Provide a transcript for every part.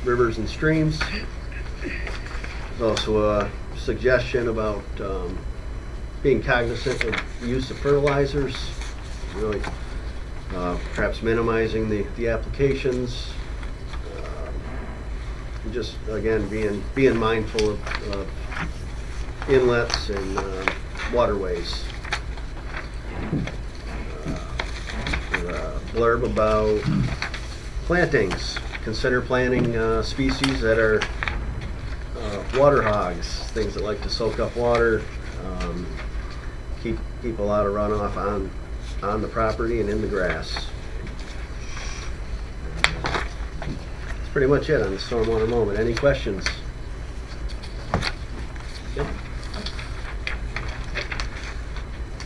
rivers and streams. There's also a suggestion about being cognizant of use of fertilizers, really perhaps minimizing the applications. Just again being mindful of inlets and waterways. Blurb about plantings. Consider planting species that are water hogs, things that like to soak up water, keep a lot of runoff on the property and in the grass. That's pretty much it on the stormwater moment. Any questions? Yep.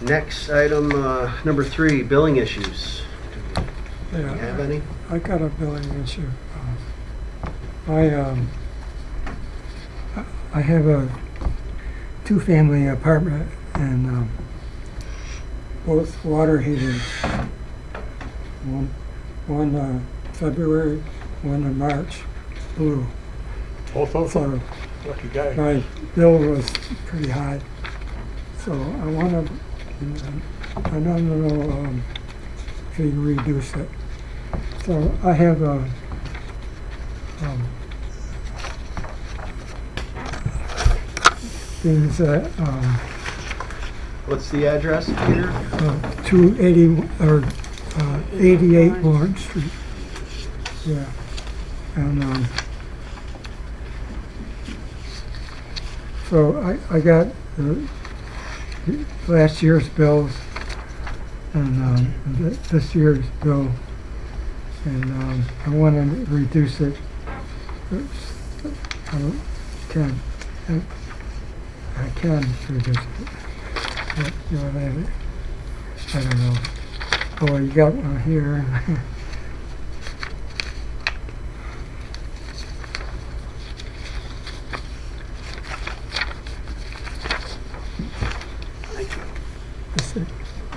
Next item, number 3, billing issues. Do you have any? I got a billing issue. I have a 2-family apartment and both water heaters. One February, one in March, blew. Both of them? So Lucky guy. my bill was pretty high. So I want to know if you can reduce it. So I have a things that What's the address, Peter? 280 or 88 Lawrence Street. Yeah, and so I got last year's bills and this year's bill, and I want to reduce it. I can reduce it. You know, I don't know. Oh, you got one here.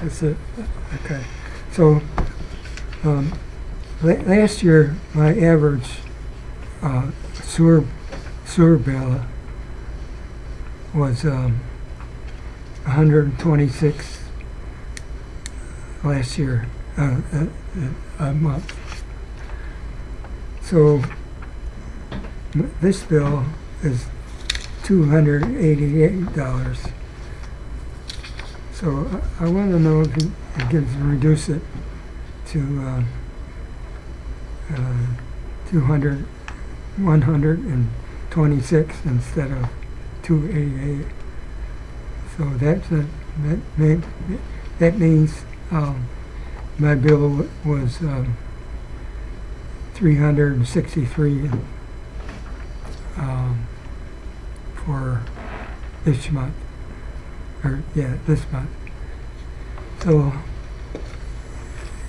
That's it. Okay. So last year, my average sewer bill was 126 last year a month. So this bill is $288. So I want to know if you can reduce it to 126 instead of 288. So that means my bill was 363 for this month. This month. So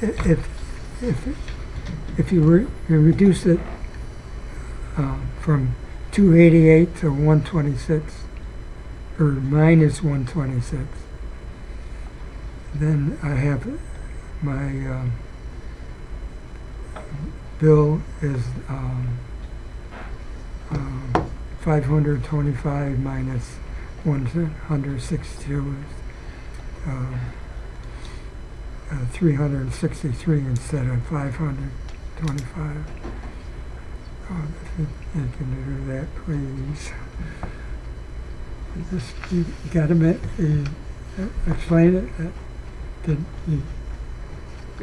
if you reduce it from 288 to 126, or minus 126, then I have my bill is 525 minus 162 is 363 instead of 525. If you can do that, please. Just you got a minute? Explain it. Did you? I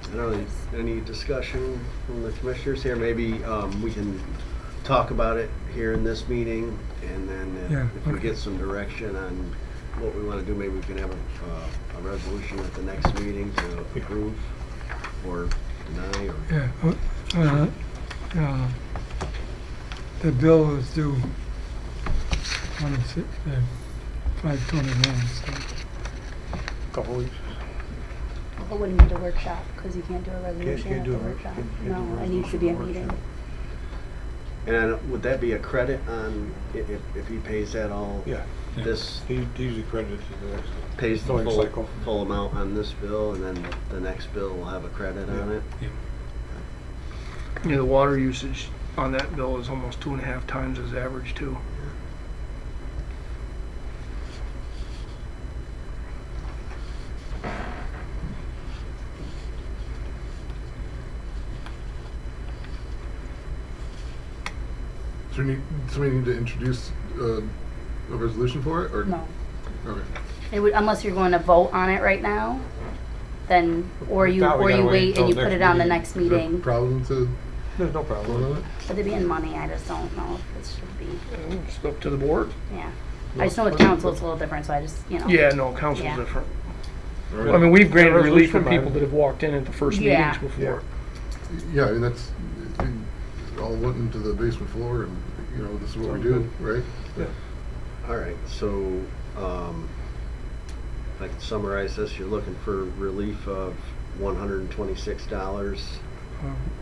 don't know, any discussion from the commissioners here? Maybe we can talk about it here in this meeting, and then if we get some direction on what we want to do, maybe we can have a resolution at the next meeting to approve or deny. Or The bill is due on 5/21. So. Couple weeks. But wouldn't need a workshop, because you can't do a resolution Can't at do the a workshop. can't do a No, it needs to be a meeting. workshop. And would that be a credit on if he pays that all? Yeah. This He's accredited to the next pays the billing cycle. full amount on this bill, and then the next bill will have a credit on it. Yeah. Yeah, the water usage on that bill is almost 2.5 times his average too. So we need to introduce a resolution for it, or? No. Okay. It would, unless you're going to vote on it right now, then, or you, Now we or gotta you wait wait and until you next put it on the meeting. next Is there a meeting. problem to There's no vote problem. on it? With it being money, I just don't know if it should be, It's up to the board. yeah. I just know with council it's a little different, so I just, you know. Yeah, no, council's Yeah. different. All I right. mean, we've granted Yeah, relief for resolution, people man. that have walked in at the first Yeah. meetings before. Yeah, I mean, that's, it all went into the basement floor and, you know, this is what we do, right? Yeah. All right, so, I can summarize this, you're looking for relief of $126,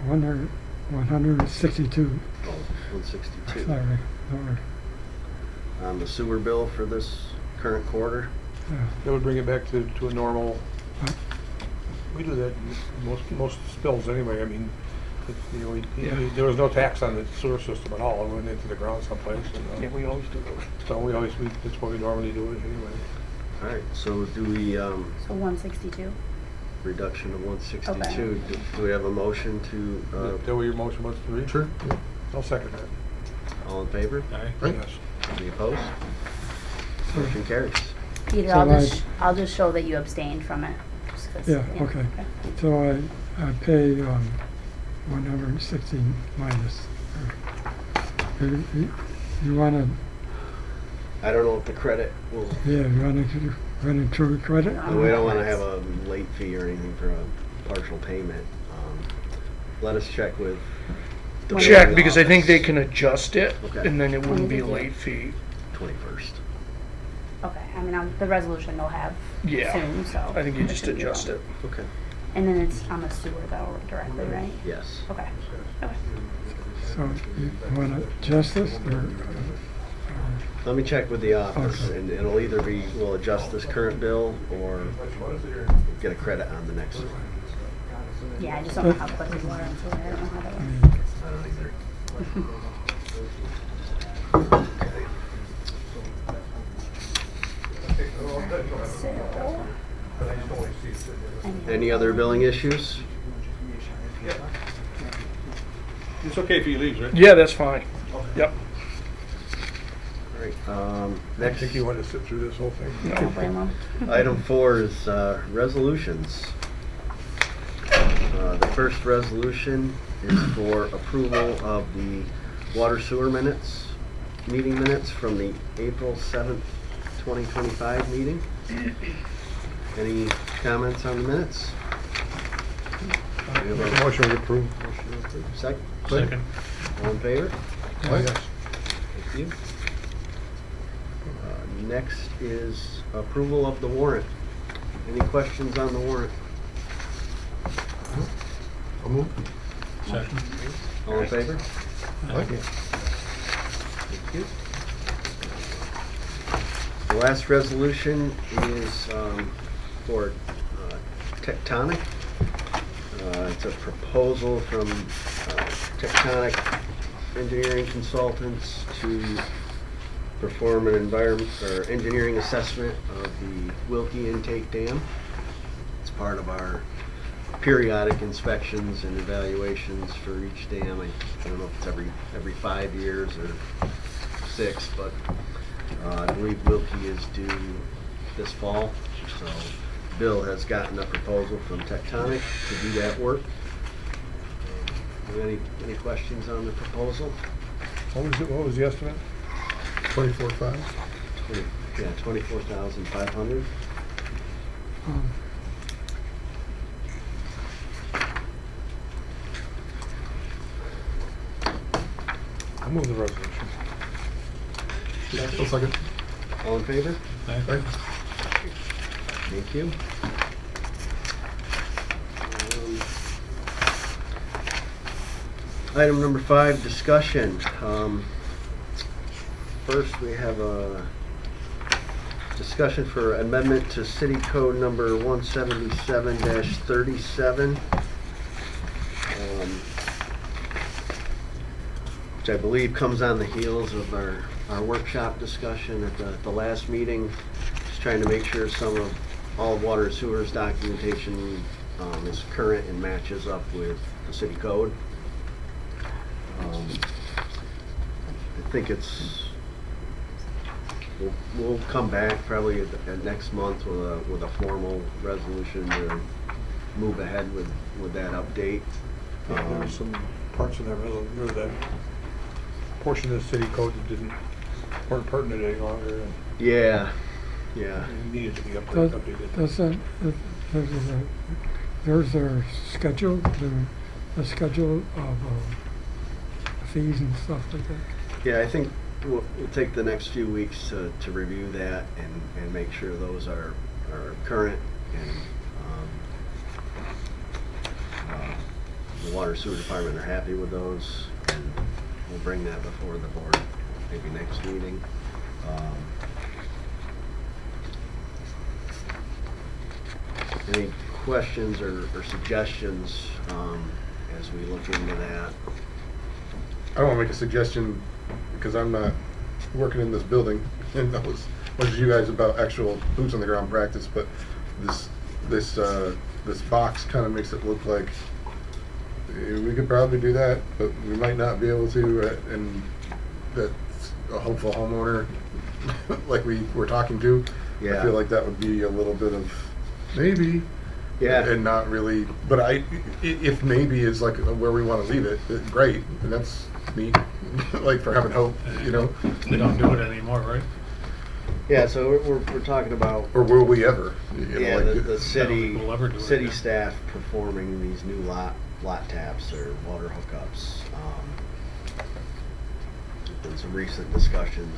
162, 162. sorry. On the sewer bill for this current quarter. That would bring it back to a normal, we do that in most spills anyway, I mean, you know, there was no tax on the sewer system at all, it went into the ground someplace, Yeah, and, we always do those. so that's what we normally do it anyway. All right, so do we, So 162. reduction of 162, Okay. do we have a motion to, That way your motion was to read? Sure, yeah. I'll second that. all in favor? Right. Yes. Any opposed? Motion carries. Peter, So I'll just show that you abstained from it. just 'cause, Yeah, okay. So I pay 160 minus. You wanna, I don't know if the credit will, yeah, you wanna run it through credit? we don't want to have a late fee or anything for a partial payment. Let us check with the Check, billing because I think they office. can adjust it, Okay. and then it wouldn't be a Mhm. late fee. 21st. Okay, I mean, the resolution they'll have Yeah. soon, so. I think you just shouldn't be adjust long. it. Okay. And then it's on the sewer though directly, right? Yes. Okay. Okay. So you wanna adjust this or? Let me check with the office, Okay. and it'll either be, we'll adjust this current bill or get a credit on the next one. Yeah, I just don't know how quick we water and sewer, I don't know how that I works. mean, I don't either. So. Any other billing issues? It's okay if he leaves, right? Yeah, that's fine. Yep. All right, I next, think you want to sit through this whole thing. No. Don't blame them. item 4 is resolutions. The first resolution is for approval of the water sewer minutes, meeting minutes from the April 7th, 2025 meeting. Any comments on the minutes? We have a Motion to approve. motion to approve. Second? Second. All in favor? Oh, yes. Thank you. Next is approval of the warrant. Any questions on the warrant? I'll move. Second. All in favor? Like it. Thank you. The last resolution is for Tectonic. It's a proposal from Tectonic Engineering Consultants to perform an environment or engineering assessment of the Wilkie Intake Dam. It's part of our periodic inspections and evaluations for each dam. I don't know if it's every 5 years or 6, but I believe Wilkie is due this fall. So Bill has gotten a proposal from Tectonic to do that work. Any questions on the proposal? What was the estimate? 24.5. 24,500. I move the resolution. I'll second. All in favor? Aye. Thank you. Item number 5, discussion. First, we have a discussion for amendment to City Code number 177-37. which I believe comes on the heels of our workshop discussion at the last meeting. Just trying to make sure all water and sewers documentation is current and matches up with the city code. I think we'll come back probably at next month with a formal resolution to move ahead with that update. Yeah, there were some parts of that that portion of the city code that weren't pertinent any longer, and Yeah. it needed to be Does, updated. doesn't, there's a schedule, the schedule of fees and stuff like that. Yeah, I think we'll take the next few weeks to review that and make sure those are current, and the water sewer department are happy with those, and we'll bring that before the board maybe next meeting. Any questions or suggestions as we look into that? I want to make a suggestion, because I'm not working in this building, and that was much as you guys about actual boots on the ground practice, but this box kind of makes it look like we could probably do that, but we might not be able to, and that's a hopeful homeowner like we were talking to. Yeah. I feel like that would be a little bit of maybe. Yeah. And not really, but if maybe is like where we want to leave it, great, and that's neat, like for having hope, you know? They don't do it anymore, right? Yeah, so we're talking about Or will we ever? You know, yeah, like, the city we'll ever do it city again. staff performing these new lot taps or water hookups. There's been some recent discussions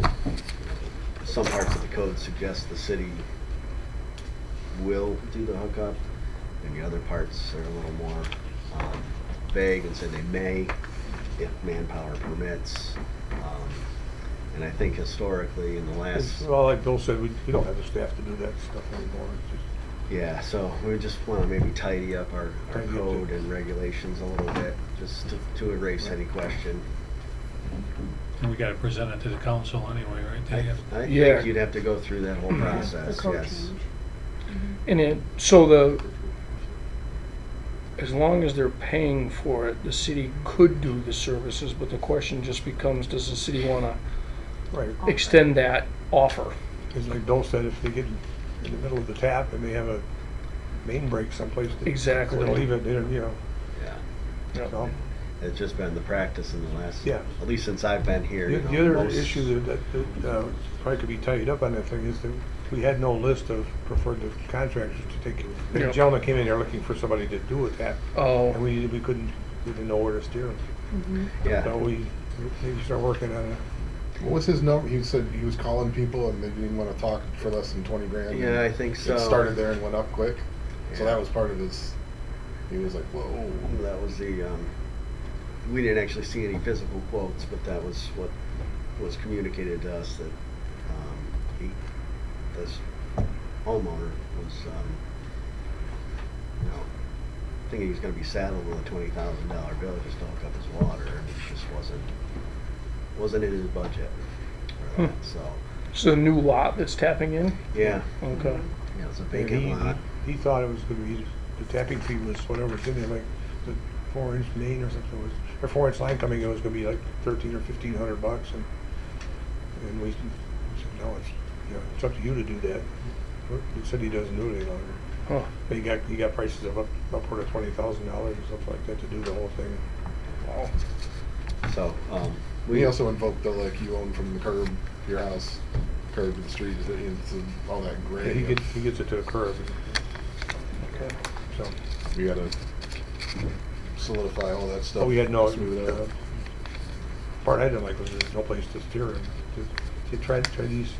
that some parts of the code suggest the city will do the hookup, and the other parts are a little more vague and say they may if manpower permits. And I think historically in the last Well, like Bill said, we don't have the staff to do that stuff anymore. It's just, yeah, so we just want to maybe tidy up our Tidy up code the- and regulations a little bit, just to erase any question. And we gotta present it to the council anyway, right? They have- I Yeah. think you'd have to go through that whole The process, code yes. change. And as long as they're paying for it, the city could do the services, but the question just becomes, does the city wanna right. extend that offer? It's like Bill said, if they get in the middle of the tap and they have a main break someplace, Exactly. they'll leave it, they don't, you know, Yeah, so. it's just been the practice in the last, Yeah. at least since I've been here. The you know, the other most- issue that probably could be tied up on that thing is that we had no list of preferred contractors to take. The Yeah. gentleman came in there looking for somebody to do a tap, and Oh, we didn't know where to steer him. Yeah, So we maybe start working on it. what was his number? He said he was calling people and they didn't want to talk for less than 20 grand. yeah, I think so. It started there and went up quick. So Yeah. that was part of his, he was like, whoa. That was the, we didn't actually see any physical quotes, but that was what was communicated to us, that this homeowner was, thinking he was gonna be saddled with a $20,000 bill just to hook up his water, and it just wasn't in his budget for that, so, it's a new lot that's tapping in? yeah, Okay. yeah, it's a And vacant lot. he thought it was gonna be, the tapping fee was whatever's in there, like the 4-inch main or something was, or 4-inch line coming in was gonna be like $1,300 or $1,500, and we said, no, it's up to you to do that. He said he doesn't do it any longer. Huh. But he got prices of upward of $20,000 or something like that to do the whole thing. Wow. So, We also invoked the, like, you own from the curb, your house, curb to the street, into all that Yeah, gray. he gets it to the curb. Okay. So, We gotta solidify all that stuff. but we had no, Smooth it out. part I didn't like was there's no place to steer him. To try these,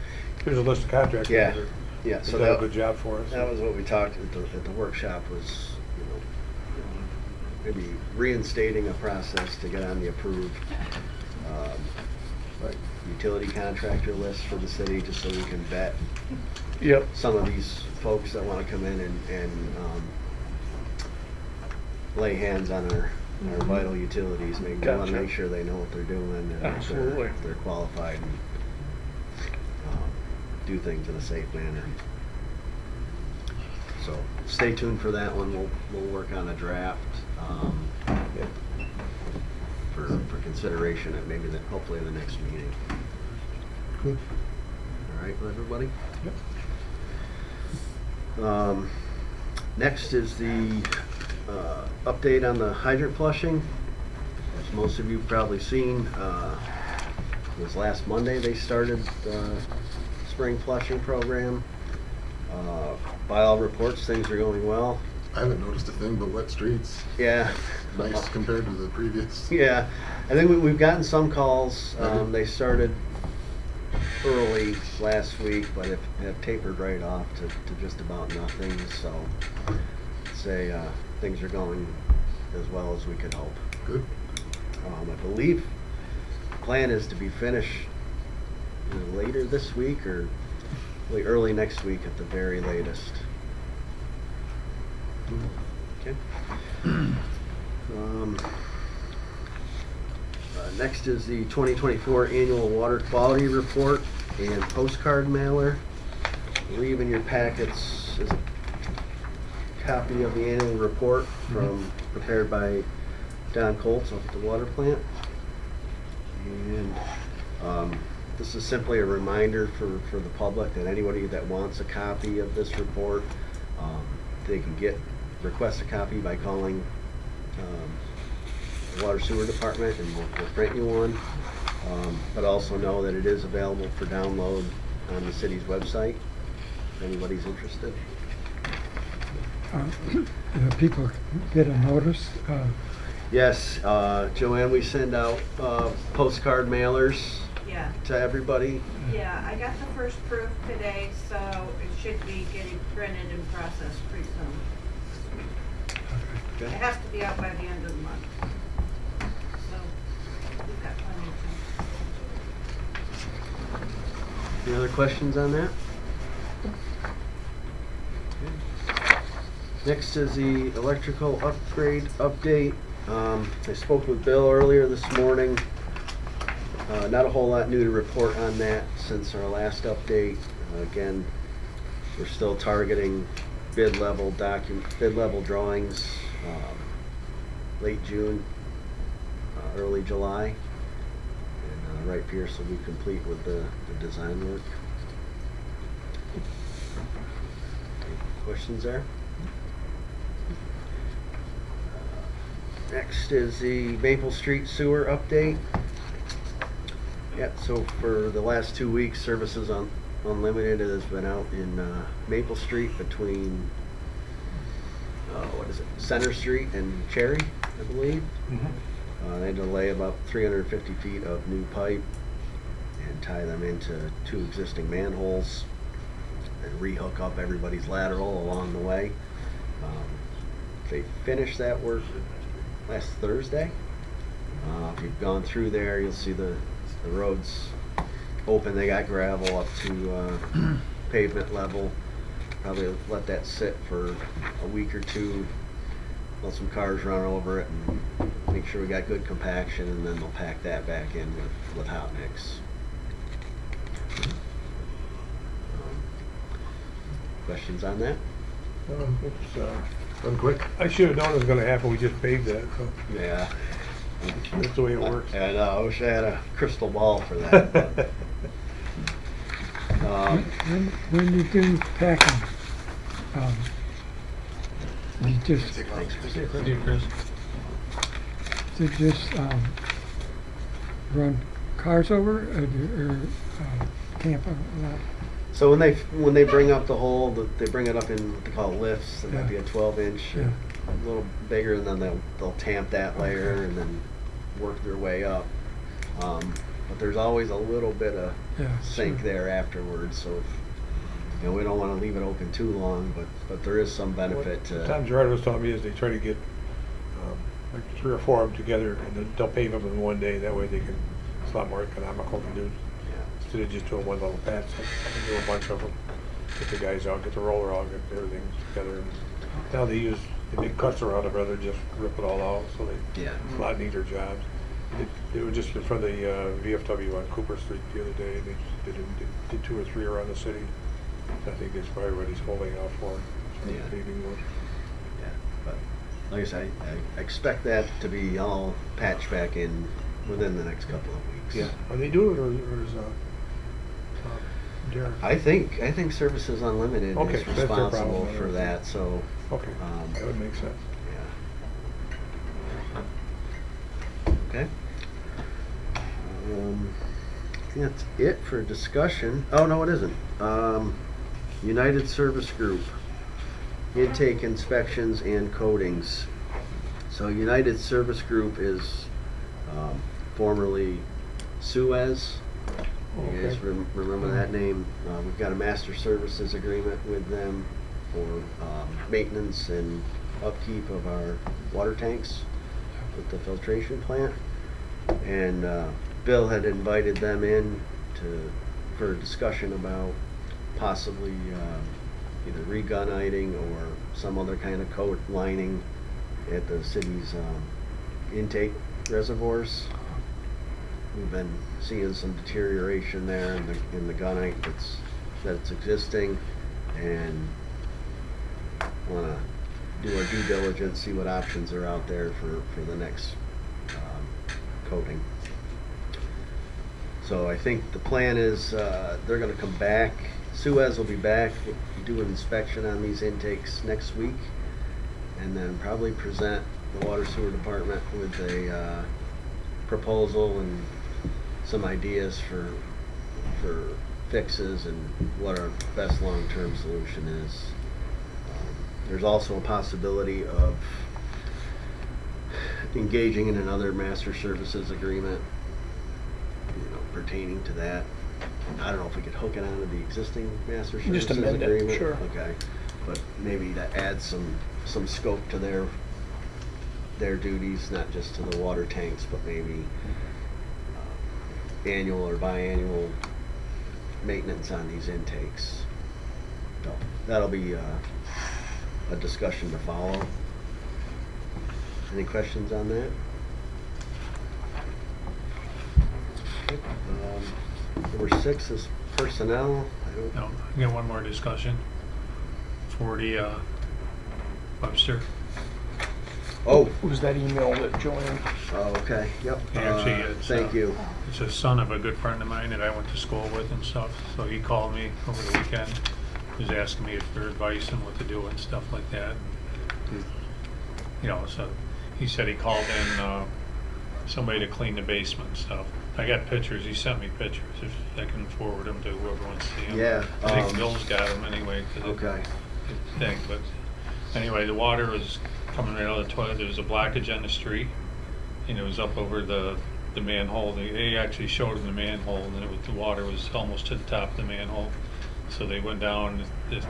here's a list of contractors. Yeah. that yeah, have so done a that, good job for us. that was what we talked at the workshop, was, maybe reinstating a process to get on the approved Right. utility contractor list for the city, just so we can vet Yep. some of these folks that want to come in and lay hands on our vital utilities. Maybe we want to Gotcha. make sure they know what they're doing and if Absolutely. they're qualified and do things in a safe manner. So stay tuned for that one. We'll work on a draft for consideration at maybe hopefully the next meeting. Good. All right, with everybody? Yep. Next is the update on the hydrant flushing. As most of you have probably seen, it was last Monday they started the spring flushing program. By all reports, things are going well. I haven't noticed a thing but wet streets. Yeah. Nice compared to the previous. Yeah, I think we've gotten some calls. Mhm. They started early last week, but have tapered right off to just about nothing. So, I'd say things are going as well as we could hope. Good. I believe the plan is to be finished either later this week or early next week at the very latest. Okay. Next is the 2024 Annual Water Quality Report and Postcard Mailer. I believe in your packets is a copy of the annual report prepared by Don Colts up at the water plant. And this is simply a reminder for the public that anybody that wants a copy of this report, they can request a copy by calling the Water Sewer Department and we'll print you one. But also know that it is available for download on the city's website, if anybody's interested. People get a notice. Yes, Joanne, we send out postcard mailers Yeah, to everybody. yeah, I got the first proof today, so it should be getting printed and processed pretty soon. It Okay. has to be out by the end of the month. So, we've got plenty of time. Any other questions on that? Next is the electrical upgrade update. I spoke with Bill earlier this morning. Not a whole lot new to report on that since our last update. Again, we're still targeting bid level drawings late June, early July. And Wright Pierce will be complete with the design work. Questions there? Next is the Maple Street sewer update. Yeah, so for the last 2 weeks, Services Unlimited has been out in Maple Street between, Center Street and Cherry, I believe. They had to lay about 350 feet of new pipe and tie them into 2 existing manholes and rehook up everybody's lateral along the way. They finished that work last Thursday. If you've gone through there, you'll see the roads open. They got gravel up to pavement level. Probably let that sit for a week or two. Let some cars run over it and make sure we got good compaction, and then they'll pack that back in with hot mix. Questions on that? It's Done quick. I should have known it was gonna happen, we just paved that, so Yeah. that's the way it works. I know. I wish I had a crystal ball for that. But, When you do packing, you just thanks, Chris. Thank you, Chris. run cars over or camp a lot. So when they bring up the hole, they bring it up in what they call lifts. It might be a 12-inch, Yeah. a little bigger, and then they'll tamp that layer and then work their way up. But there's always a little bit of sink there afterwards. So we don't want to leave it open too long, but there is some benefit What to. Tom Gerard was telling me is they try to get like 3 or 4 of them together and then they'll pave them in one day. That way they can, it's a lot more economical to do Yeah. instead of just doing one little patch. I can do a bunch of them. get the guys out, get the roller out, get everything together. And now they use, the big cuts around it rather than just rip it all out, so Yeah. it's a lot neater jobs. They were just in front of the VFW on Cooper Street the other day, they did 2 or 3 around the city. I think that's probably what he's holding out for. So Yeah. paving work. Yeah, but like I said, I expect that to be all patched back in within the next couple of weeks. Yeah. Are they doing it, or is Darren? I think Services Unlimited Okay, is that's their problem, responsible for okay. that, so, Okay, that would make sense. yeah. Okay. I think that's it for discussion. Oh, no, it isn't. United Service Group, intake inspections and coatings. So United Service Group is formerly Suez. You guys Okay. remember that name? We've got a master services agreement with them for maintenance and upkeep of our water tanks with the filtration plant. And Bill had invited them in for a discussion about possibly either regunniting or some other kind of coat lining at the city's intake reservoirs. We've been seeing some deterioration there in the gunite that's existing, and want to do our due diligence, see what options are out there for the next coating. So I think the plan is they're going to come back. Suez will be back, do an inspection on these intakes next week, and then probably present the water sewer department with a proposal and some ideas for fixes and what our best long-term solution is. There's also a possibility of engaging in another master services agreement, pertaining to that. I don't know if we could hook it onto the existing master services Just amend it, agreement. sure. Okay, but maybe to add some scope to their duties, not just to the water tanks, but maybe annual or biannual maintenance on these intakes. So that'll be a discussion to follow. Any questions on that? Okay. Number 6 is personnel. No, I got one more discussion for the Webster. Oh, Was that email that Joanne? okay, yep. Actually, it's, Thank you. It's a son of a good friend of mine that I went to school with and stuff, so he called me over the weekend. He was asking me for advice on what to do and stuff like that. So he said he called in somebody to clean the basement and stuff. I got pictures, he sent me pictures, if I can forward them to whoever wants to see them. Yeah, I think Bill's got them anyway, Okay. but anyway, the water was coming right out of the toilet. There was a blockage on the street, and it was up over the manhole. They actually showed him the manhole, and the water was almost to the top of the manhole. So they went down, the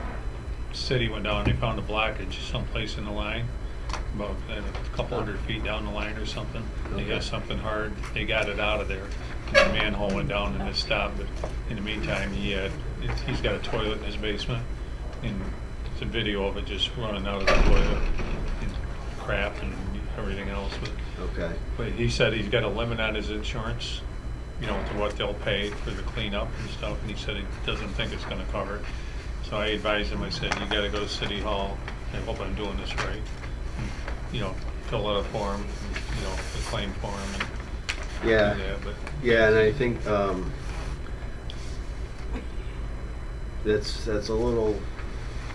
city went down, they found a blockage someplace in the line, about a couple hundred feet down the line or something. They Okay. got something hard, they got it out of there. And the manhole went down and it stopped, but in the meantime, he's got a toilet in his basement, and it's a video of it just running out of the toilet, and crap and everything else. But he said he's got a limit on his insurance, to what they'll pay for the cleanup and stuff, and he said he doesn't think it's gonna cover it. So I advised him, I said, you gotta go to City Hall, I hope I'm doing this right. And, fill out a form, a claim form and Yeah. do that, but. Yeah, and I think that's a little,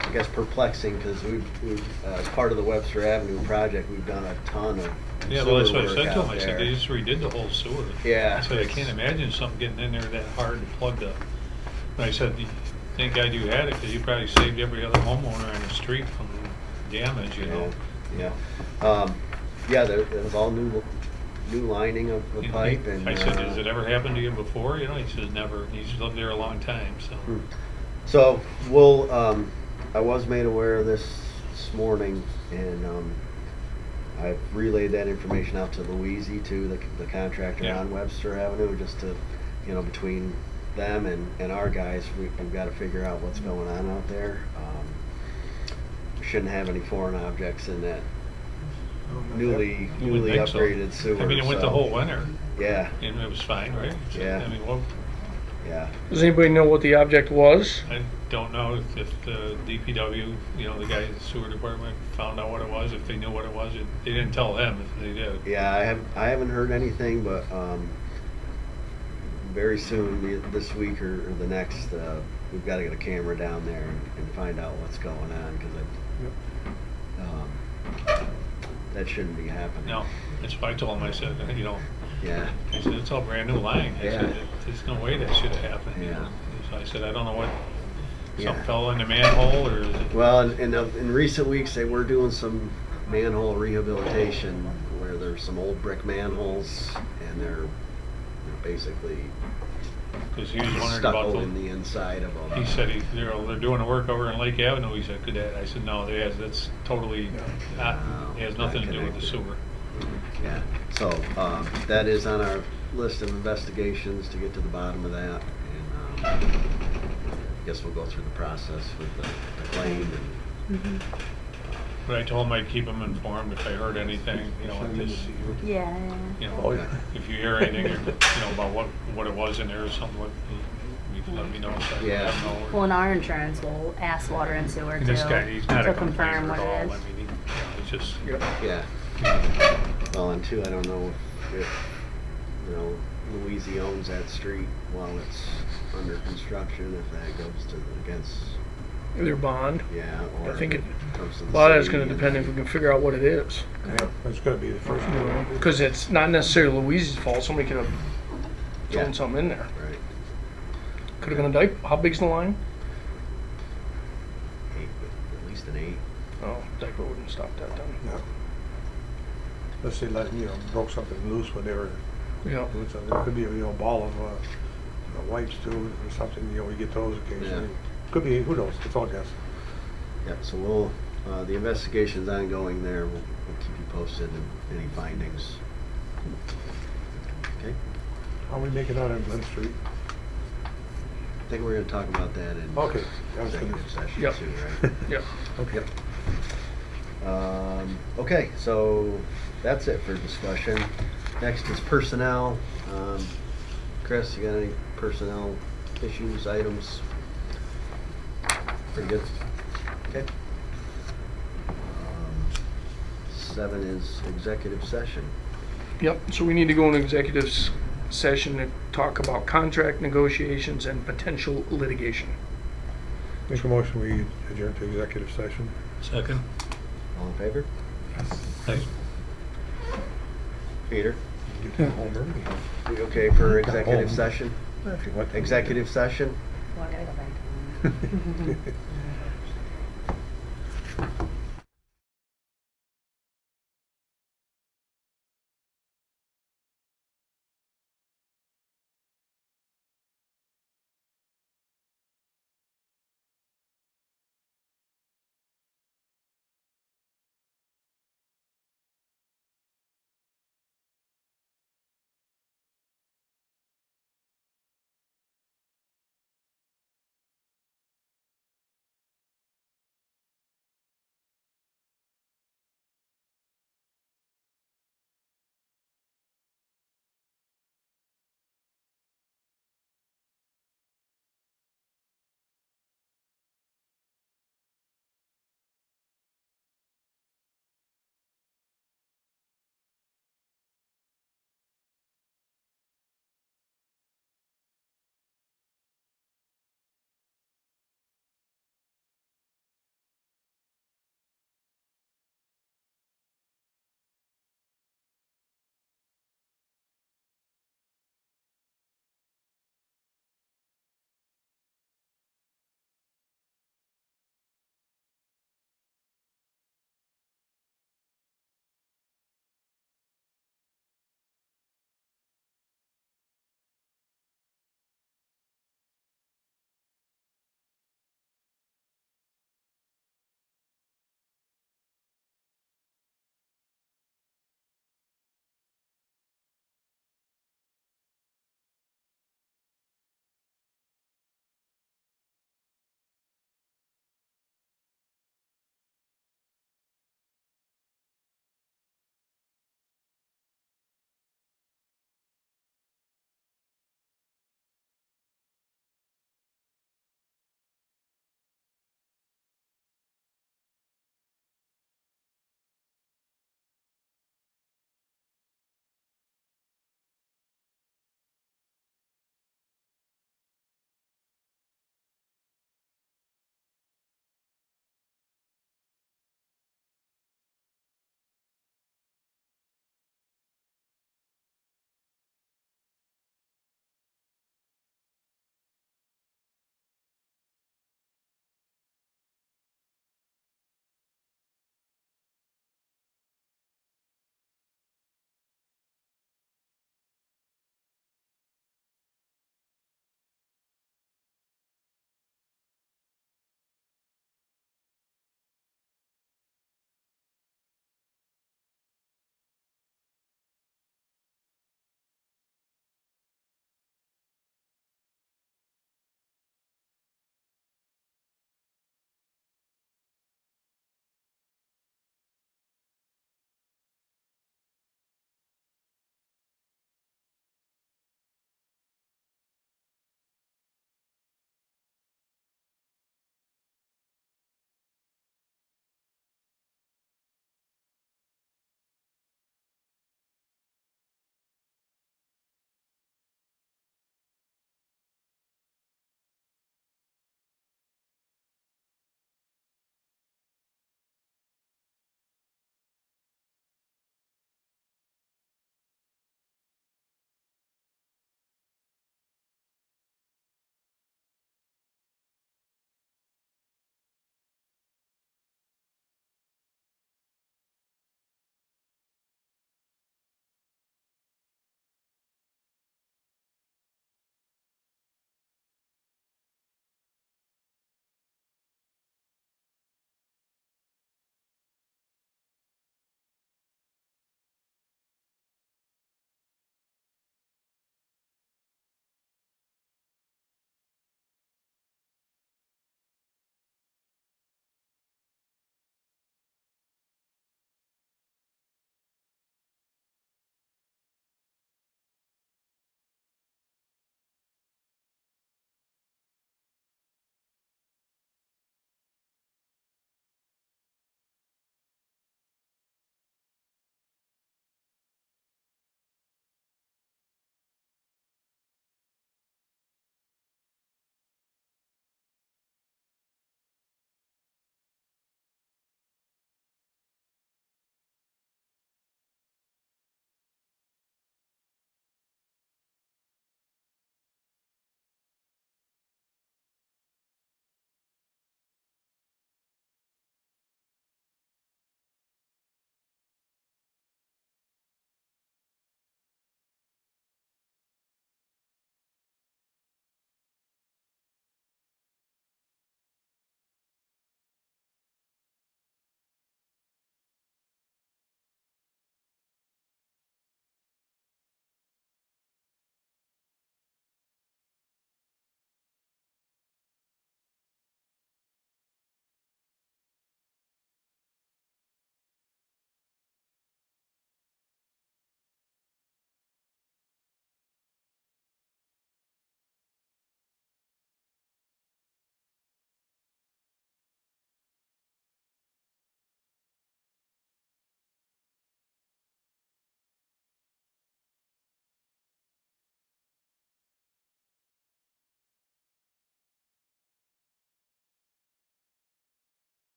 I guess, perplexing, because we've as part of the Webster Avenue project, we've done a ton of Yeah, well, that's sewer what I work said to him. out I said, there. they just redid the whole sewer. Yeah, I said, I it's- can't imagine something getting in there that hard and plugged up. And I said, thank God you had it, because you probably saved every other homeowner on the street from damage, Yeah. Yeah, there was all new lining of the pipe, and I said, has it ever happened to you before? He says, never. He's lived there a long time, so. So we'll. I was made aware of this morning, and I've relayed that information out to Louise too, the contractor Yeah. on Webster Avenue, just to, between them and our guys, we've got to figure out what's going on out there. We shouldn't have any foreign objects in that newly You would think so. upgraded sewer. I mean, it went the so- whole winter, Yeah, and it was fine, right? Yeah. I mean, well, yeah. Does anybody know what the object was? I don't know if the DPW, you know, the guys at the sewer department found out what it was, if they knew what it was. They didn't tell them if they did. Yeah, I haven't heard anything, but very soon, this week or the next, we've got to get a camera down there and find out what's going on, because that shouldn't be happening. No, that's why I told them, I said, you know, Yeah, I said, it's all brand new line. I said, Yeah. there's no way that should have happened. you Yeah. know. So I said, I don't know what, Yeah. something fell in the manhole or is it? well, in recent weeks, they were doing some manhole rehabilitation where there's some old brick manholes, and they're basically Because he was wondering stucco about in the inside of them. he said they're doing the work over in Lake Avenue. He said, could that? I said, no, that's totally not, it has Not nothing to do with the connected. sewer. Yeah, so that is on our list of investigations to get to the bottom of that, and I guess we'll go through the process with the claim. And, But I told him I'd keep him informed if I heard anything, you know, Send if me this, Yeah, to yeah. you Oh, know, yeah. if you hear anything, or, you know, about what it was in there or something, you can let me know. So I can Yeah. let him know. Well, and our insurance will ask water and sewer And too, this guy, he's not to a complainer confirm what at all. it I is. mean, he's just, yeah. Well, and two, I don't know if Louise owns that street while it's under construction, if that goes to against, Their bond? yeah, or I think if comes to the A lot of that's city gonna and depend if we can figure out what it is. Yeah, that's gonna be the first one. Because it's not necessarily Louise's fault. Somebody could have thrown Yeah. something in there. Right. Could have been a dike. How big's the line? 8, at least an 8. Oh, diaper wouldn't stop that then. Yeah. Unless they let, broke something loose when they were Yeah. doing something. There could be a ball of wipes too, or something, we get those occasionally. Could be, who knows, it's all guess. Yep, so we'll, the investigation's ongoing there. We'll keep you posted and any findings. Okay? How we make it out on Glen Street? I think we're gonna talk about that in Okay, I was gonna- executive session Yep. too, right? Yeah. Okay. Okay, so that's it for discussion. Next is personnel. Chris, you got any personnel issues, items? Pretty good. Okay. 7 is executive session. Yep. So we need to go into executive session to talk about contract negotiations and potential litigation. Make a motion, we adjourn to executive session. second. All in favor? Thanks. Peter, Get to home early. you okay for Got executive home. session? If you want to. Executive session? Well, I gotta go back to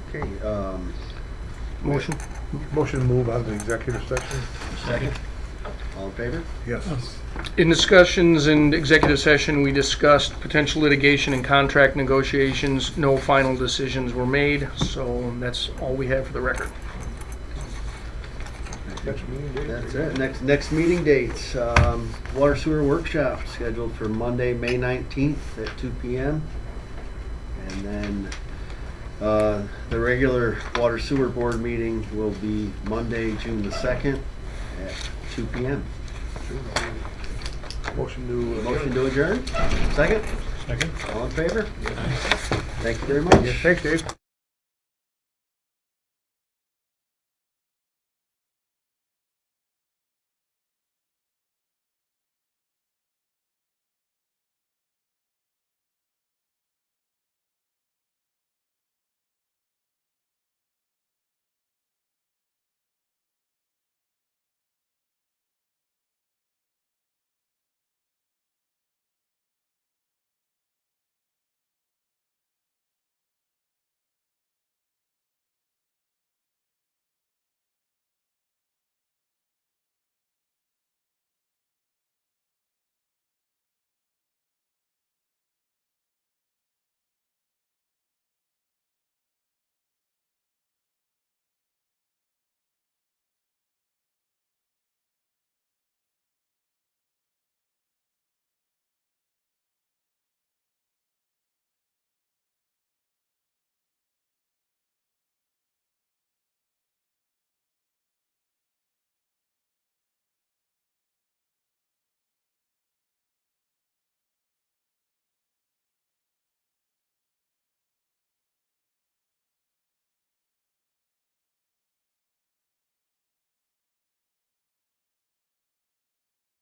Okay, Motion? Motion to move on to executive session? second. All in favor? Yes. In discussions in executive session, we discussed potential litigation and contract negotiations. No final decisions were made, so that's all we have for the record. Next meeting date? That's it. Next meeting dates, water sewer workshop scheduled for Monday, May 19th at 2 p.m. And then the regular water sewer board meeting will be Monday, June the 2nd at 2 p.m. Motion to. Motion to adjourn? Second? Second? All in favor? Thank you very much. Thanks, Dave.